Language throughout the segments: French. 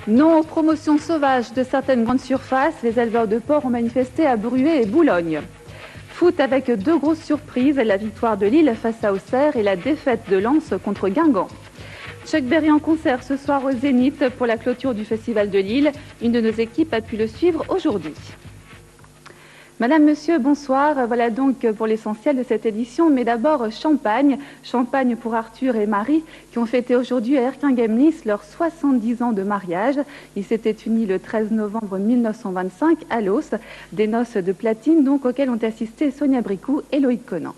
Non aux promotions sauvages de certaines grandes surfaces, les éleveurs de porc ont manifesté à Bruay et Boulogne. Foot avec deux grosses surprises, la victoire de Lille face à Auxerre et la défaite de Lens contre Guingamp. Chuck Berry en concert ce soir au Zénith pour la clôture du Festival de Lille. Une de nos équipes a pu le suivre aujourd'hui. Madame, Monsieur, bonsoir. Voilà donc pour l'essentiel de cette édition. Mais d'abord, champagne. Champagne pour Arthur et Marie qui ont fêté aujourd'hui à Erquinghem-Lys leurs 70 ans de mariage. Ils s'étaient unis le 13 novembre 1925 à Los. Des noces de platine donc auxquelles ont assisté Sonia Bricou et Loïc Conan.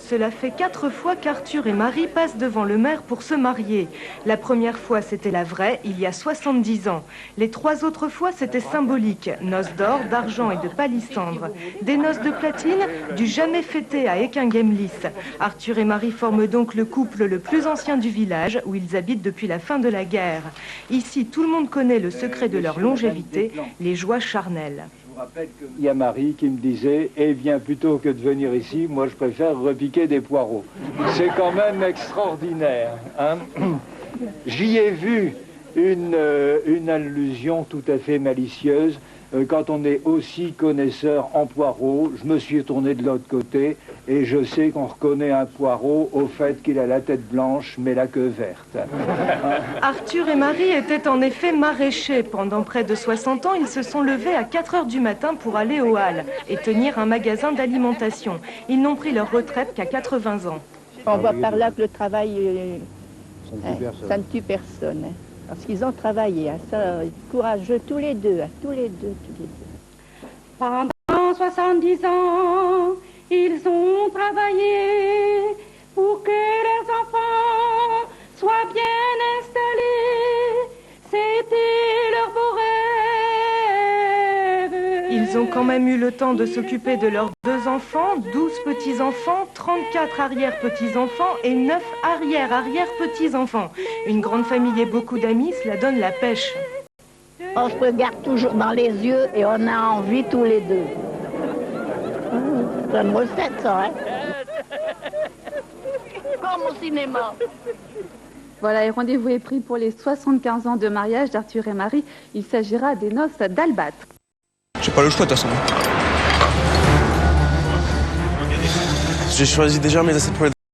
Cela fait 4 fois qu'Arthur et Marie passent devant le maire pour se marier. La première fois, c'était la vraie, il y a 70 ans. Les 3 autres fois, c'était symbolique. Noces d'or, d'argent et de palissandre. Des noces de platine, du jamais fêté à Erquinghem-Lys. Arthur et Marie forment donc le couple le plus ancien du village, où ils habitent depuis la fin de la guerre. Ici, tout le monde connaît le secret de leur longévité, les joies charnelles. Je vous rappelle qu'il y a Marie qui me disait « Eh bien, plutôt que de venir ici, moi je préfère repiquer des poireaux. » C'est quand même extraordinaire. Hein. J'y ai vu une allusion tout à fait malicieuse. Quand on est aussi connaisseur en poireaux, je me suis tourné de l'autre côté et je sais qu'on reconnaît un poireau au fait qu'il a la tête blanche mais la queue verte. Arthur et Marie étaient en effet maraîchers. Pendant près de 60 ans, ils se sont levés à 4 heures du matin pour aller aux Halles et tenir un magasin d'alimentation. Ils n'ont pris leur retraite qu'à 80 ans. On voit par là que le travail, ça ne tue personne. Parce qu'ils ont travaillé, ça, courageux tous les deux, tous les deux. Pendant 70 ans, ils ont travaillé pour que leurs enfants soient bien installés. C'était leur beau rêve. Ils ont quand même eu le temps de s'occuper de leurs 2 enfants, 12 petits-enfants, 34 arrière-petits-enfants et 9 arrière-arrière-petits-enfants. Une grande famille et beaucoup d'amis, cela donne la pêche. On se regarde toujours dans les yeux et on a envie tous les deux. C'est une recette, ça, hein? Comme au cinéma. Voilà, et rendez-vous est pris pour les 75 ans de mariage d'Arthur et Marie. Il s'agira des noces d'Albâtre. J'ai pas le choix de toute façon. J'ai choisi déjà mes assiettes pour les